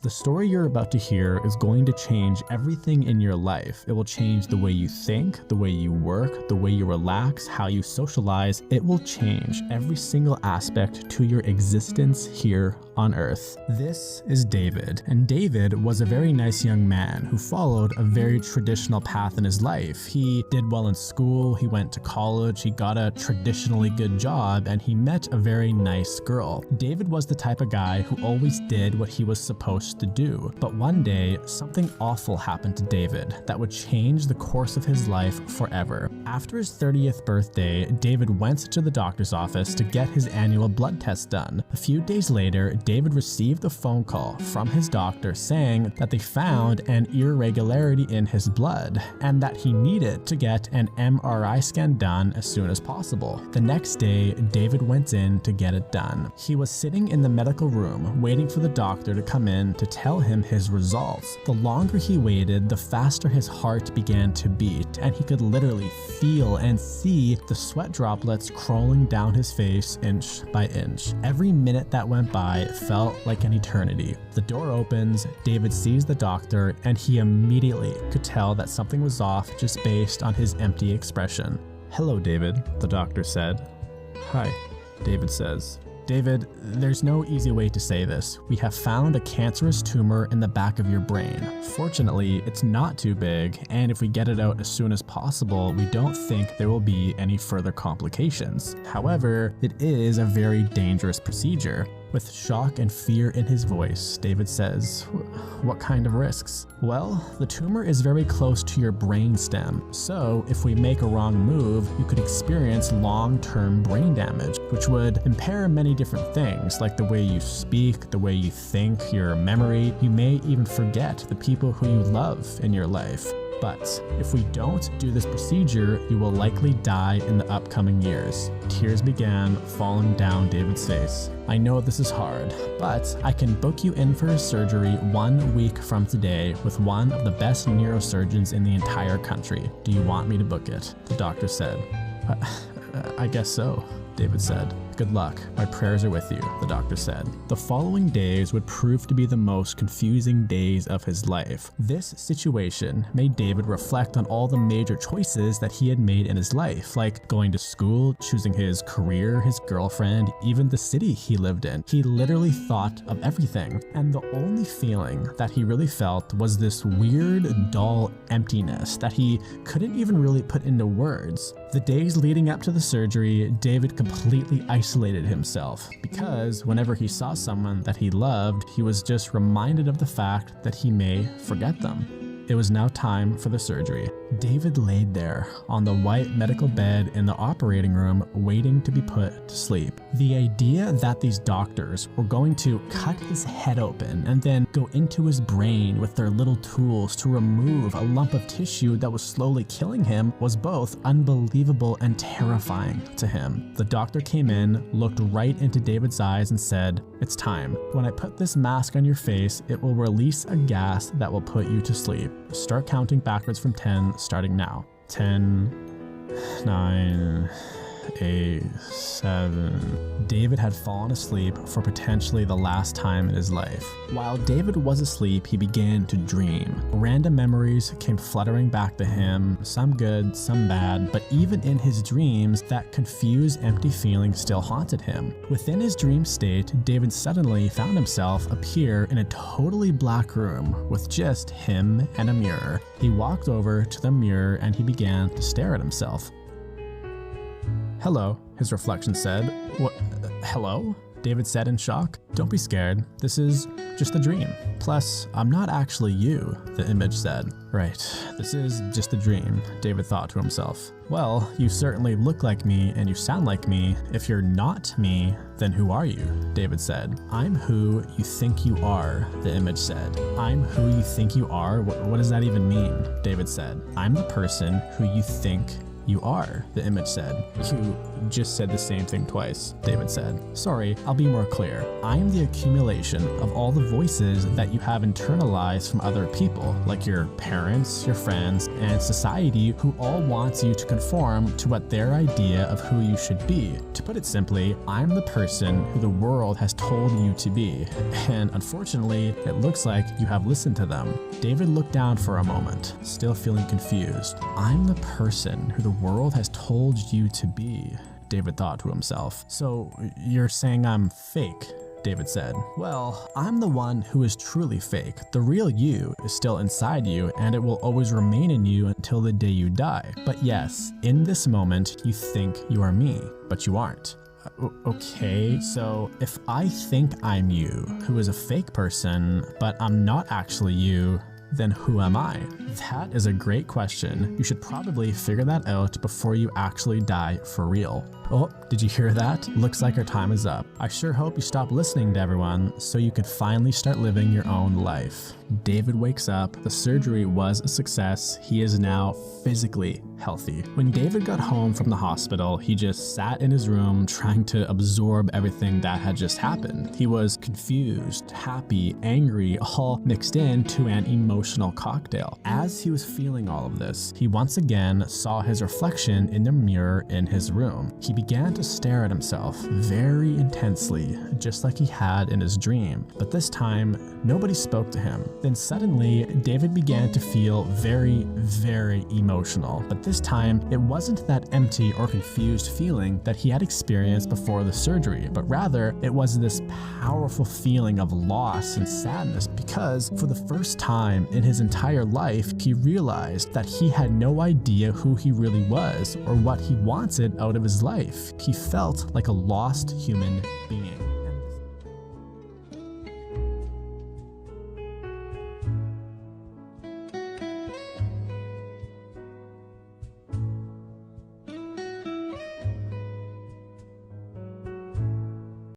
The story you're about to hear is going to change everything in your life. It will change the way you think, the way you work, the way you relax, how you socialize. It will change every single aspect to your existence here on Earth. This is David, and David was a very nice young man who followed a very traditional path in his life. He did well in school, he went to college, he got a traditionally good job, and he met a very nice girl. David was the type of guy who always did what he was supposed to do. But one day, something awful happened to David that would change the course of his life forever. After his 30th birthday, David went to the doctor's office to get his annual blood test done. A few days later, David received a phone call from his doctor saying that they found an irregularity in his blood and that he needed to get an MRI scan done as soon as possible. The next day, David went in to get it done. He was sitting in the medical room waiting for the doctor to come in to tell him his results. The longer he waited, the faster his heart began to beat, and he could literally feel and see the sweat droplets crawling down his face inch by inch. Every minute that went by felt like an eternity. The door opens, David sees the doctor, and he immediately could tell that something was off just based on his empty expression. "Hello, David," the doctor said. "Hi," David says. "David, there's no easy way to say this. We have found a cancerous tumor in the back of your brain. Fortunately, it's not too big, and if we get it out as soon as possible, we don't think there will be any further complications. However, it is a very dangerous procedure." With shock and fear in his voice, David says, "What kind of risks?" "Well, the tumor is very close to your brain stem, so if we make a wrong move, you could experience long-term brain damage, which would impair many different things, like the way you speak, the way you think, your memory. You may even forget the people who you love in your life. But if we don't do this procedure, you will likely die in the upcoming years." Tears began falling down David's face. "I know this is hard, but I can book you in for a surgery 1 week from today with one of the best neurosurgeons in the entire country. Do you want me to book it?" The doctor said. I guess so," David said. "Good luck. My prayers are with you," the doctor said. The following days would prove to be the most confusing days of his life. This situation made David reflect on all the major choices that he had made in his life, like going to school, choosing his career, his girlfriend, even the city he lived in. He literally thought of everything, and the only feeling that he really felt was this weird, dull emptiness that he couldn't even really put into words. The days leading up to the surgery, David completely isolated himself because whenever he saw someone that he loved, he was just reminded of the fact that he may forget them. It was now time for the surgery. David laid there on the white medical bed in the operating room waiting to be put to sleep. The idea that these doctors were going to cut his head open and then go into his brain with their little tools to remove a lump of tissue that was slowly killing him was both unbelievable and terrifying to him. The doctor came in, looked right into David's eyes and said, "It's time. When I put this mask on your face, it will release a gas that will put you to sleep. Start counting backwards from 10, starting now. 10, 9, 8, 7. David had fallen asleep for potentially the last time in his life. While David was asleep, he began to dream. Random memories came fluttering back to him, some good, some bad, but even in his dreams, that confused, empty feeling still haunted him. Within his dream state, David suddenly found himself appear in a totally black room with just him and a mirror. He walked over to the mirror and he began to stare at himself. "Hello," his reflection said. "What? Hello?" David said in shock. "Don't be scared. This is just a dream. Plus, I'm not actually you," the image said. "Right, this is just a dream," David thought to himself. "Well, you certainly look like me and you sound like me. If you're not me, then who are you?" David said. "I'm who you think you are," the image said. "I'm who you think you are? What does that even mean?" David said. "I'm the person who you think you are," the image said. just said the same thing twice, David said. Sorry, I'll be more clear. I am the accumulation of all the voices that you have internalized from other people, like your parents, your friends, and society, who all wants you to conform to what their idea of who you should be. To put it simply, I'm the person who the world has told you to be, and unfortunately, it looks like you have listened to them. David looked down for a moment, still feeling confused. I'm the person who the world has told you to be, David thought to himself. So you're saying I'm fake? David said. Well, I'm the one who is truly fake. The real you is still inside you, and it will always remain in you until the day you die. But yes, in this moment, you think you are me, but you aren't. Okay, so if I think I'm you, who is a fake person, but I'm not actually you, then who am I? That is a great question. You should probably figure that out before you actually die for real. Oh, did you hear that? Looks like our time is up. I sure hope you stop listening to everyone so you could finally start living your own life. David wakes up. The surgery was a success. He is now physically healthy. When David got home from the hospital, he just sat in his room trying to absorb everything that had just happened. He was confused, happy, angry, all mixed into an emotional cocktail. As he was feeling all of this, he once again saw his reflection in the mirror in his room. He began to stare at himself very intensely, just like he had in his dream. But this time, nobody spoke to him. Then suddenly, David began to feel very, very emotional. But this time, it wasn't that empty or confused feeling that he had experienced before the surgery, but rather, it was this powerful feeling of loss and sadness, because for the first time in his entire life, he realized that he had no idea who he really was or what he wanted out of his life. He felt like a lost human being.